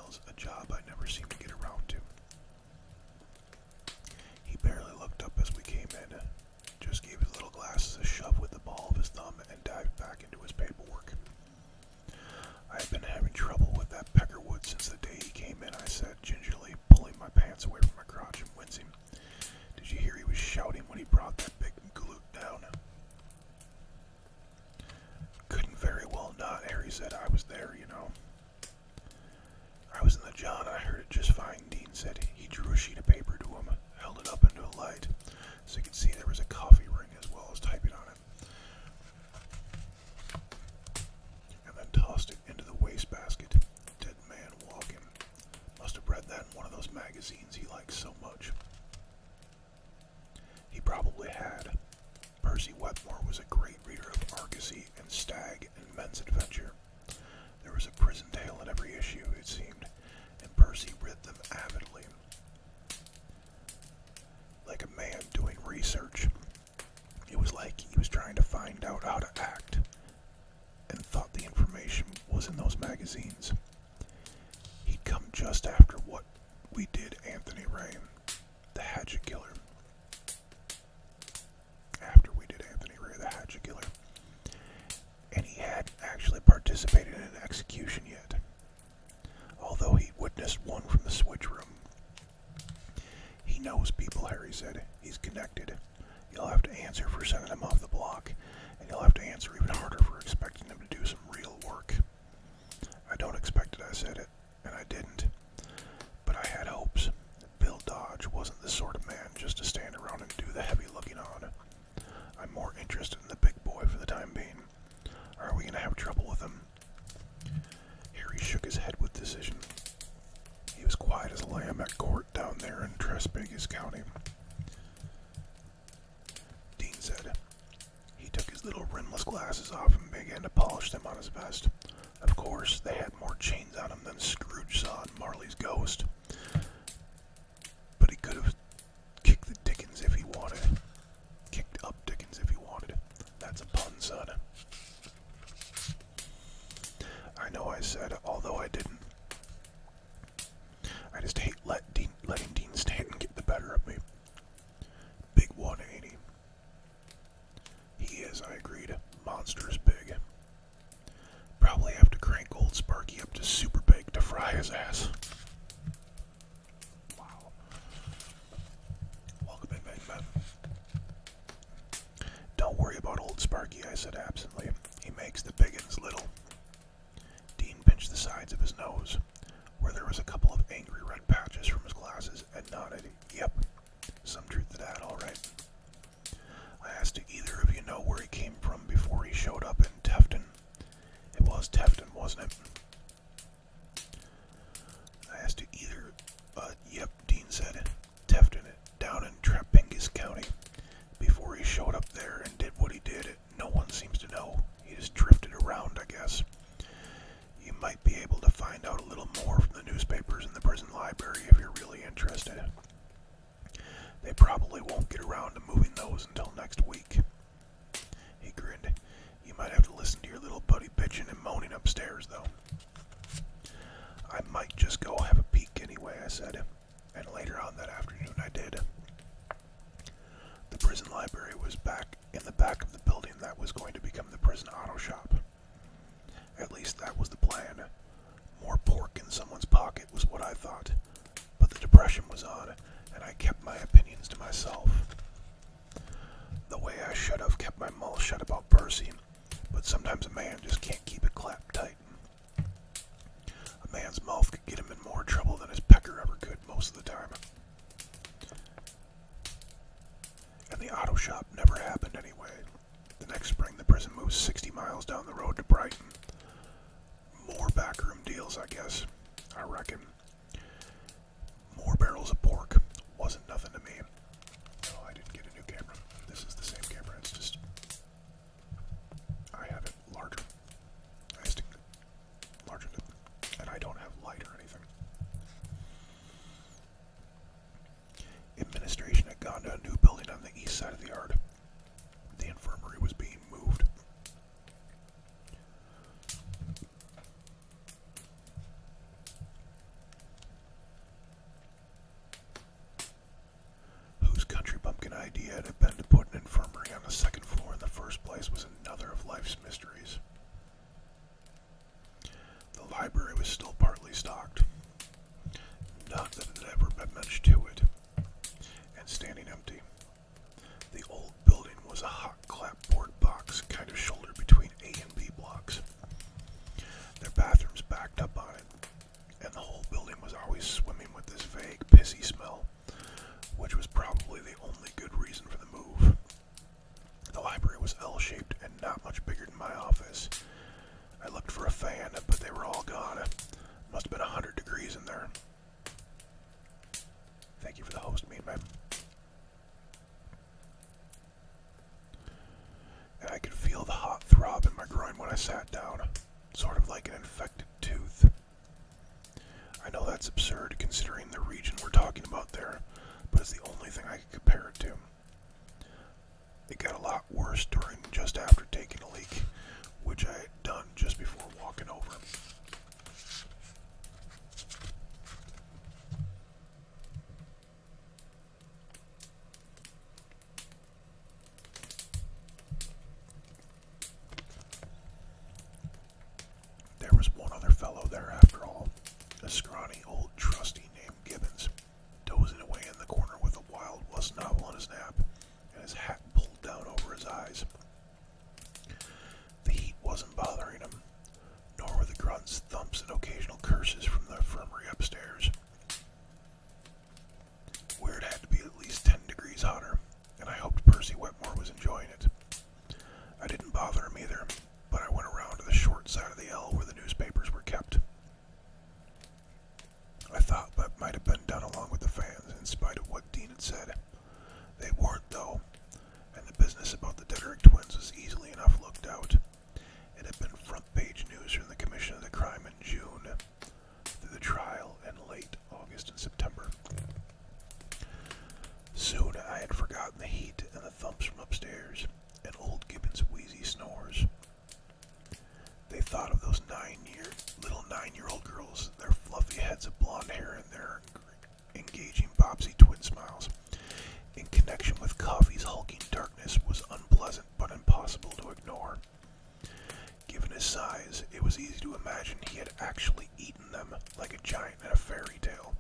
emails, a job I never seemed to get around to. He barely looked up as we came in, just gave his little glasses a shove with the ball of his thumb and dived back into his paperwork. I had been having trouble with that Peckerwood since the day he came in, I said, gingerly, pulling my pants away from my crotch and wincing. Did you hear he was shouting when he brought that big galoot down? Couldn't very well not, Harry said. I was there, you know. I was in the John, I heard it just fine, Dean said. He drew a sheet of paper to him, held it up into a light, so you could see there was a coffee ring as well as typing on it, and then tossed it into the wastebasket. Dead man walking. Must have read that in one of those magazines he likes so much. He probably had. Percy Wetmore was a great reader of Argosy and Stag and Men's Adventure. There was a prison tale in every issue, it seemed, and Percy read them avidly. Like a man doing research. It was like he was trying to find out how to act, and thought the information was in those magazines. He'd come just after what we did Anthony Ray, the Hatchet Killer. After we did Anthony Ray, the Hatchet Killer. And he hadn't actually participated in an execution yet, although he'd witnessed one from the switch room. He knows people, Harry said. He's connected. You'll have to answer for sending him off the block, and you'll have to answer even harder for expecting him to do some real work. I don't expect it, I said it, and I didn't. But I had hopes. Bill Dodge wasn't the sort of man just to stand around and do the heavy looking on. I'm more interested in the big boy for the time being. Are we going to have trouble with him? Harry shook his head with decision. He was quiet as a lamb at court down there in Trespigus County. Dean said. He took his little rimless glasses off and began to polish them on his vest. Of course, they had more chains on them than Scrooge saw in Marley's Ghost. But he could have kicked the Dickens if he wanted. Kicked up Dickens if he wanted. That's a pun, son. I know, I said, although I didn't. I just hate letting Dean Stanton get the better of me. Big one, ain't he? He is, I agreed. Monstrous big. Probably have to crank old Sparky up to super big to fry his ass. Wow. Welcome in, men. Don't worry about old Sparky, I said absently. He makes the big uns little. Dean pinched the sides of his nose, where there was a couple of angry red patches from his glasses, and nodded. Yep, some truth to that, all right. I asked, do either of you know where he came from before he showed up in Tefton? It was Tefton, wasn't it? I asked, do either... Yep, Dean said. Tefton, down in Trespigus County. Before he showed up there and did what he did, no one seems to know. He just drifted around, I guess. You might be able to find out a little more from the newspapers in the prison library if you're really interested. They probably won't get around to moving those until next week. He grinned. You might have to listen to your little buddy bitching and moaning upstairs, though. I might just go have a peek anyway, I said, and later on that afternoon I did. The prison library was back in the back of the building that was going to become the prison auto shop. At least that was the plan. More pork in someone's pocket was what I thought, but the depression was on, and I kept my opinions to myself. The way I should have kept my mouth shut about Percy, but sometimes a man just can't keep it clapped tight. A man's mouth could get him in more trouble than his pecker ever could most of the time. And the auto shop never happened anyway. The next spring the prison moved 60 miles down the road to Brighton. More backroom deals, I guess. I reckon. More barrels of pork. Wasn't nothing to me. No, I didn't get a new camera. This is the same camera, it's just... I have it larger. I just larger it. And I don't have light or anything. Administration had gone to a new building on the east side of the yard. The infirmary was being moved. this was another of life's mysteries. The library was still partly stocked. Not that it had ever been much to it, and standing empty. The old building was a hot clapboard box kind of shouldered between A and B blocks. Their bathrooms backed up on it, and the whole building was always swimming with this vague, pissy smell, which was probably the only good reason for the move. The library was L-shaped and not much bigger than my office. I looked for a fan, but they were all gone. Must have been 100 degrees in there. Thank you for the host, Mean Man. And I could feel the hot throb in my groin when I sat down, sort of like an infected tooth. I know that's absurd considering the region we're talking about there, but it's the only thing I could compare it to. It got a lot worse during and just after taking a leak, which I had done just before walking over. There was one other fellow there after all, a scrawny old trusty named Gibbons, dozing away in the corner with a Wild West novel in his nap, and his hat pulled down over his eyes. The heat wasn't bothering him, nor were the grunts, thumps, and occasional curses from the infirmary upstairs. Where it had to be at least 10 degrees hotter, and I hoped Percy Wetmore was enjoying it. I didn't bother him either, but I went around to the short side of the L where the newspapers were kept. I thought that might have been done along with the fans, in spite of what Dean had said. They weren't, though, and the business about the Dedrick twins was easily enough looked out. It had been front-page news from the commission of the crime in June, through the trial in late August and September. Soon I had forgotten the heat and the thumps from upstairs, and old Gibbons' wheezy snores. They thought of those little nine-year-old girls, their fluffy heads of blonde hair and their engaging Bobsy twin smiles, in connection with Coffee's hulking darkness, was unpleasant but impossible to ignore. Given his size, it was easy to imagine he had actually eaten them like a giant in a fairy tale.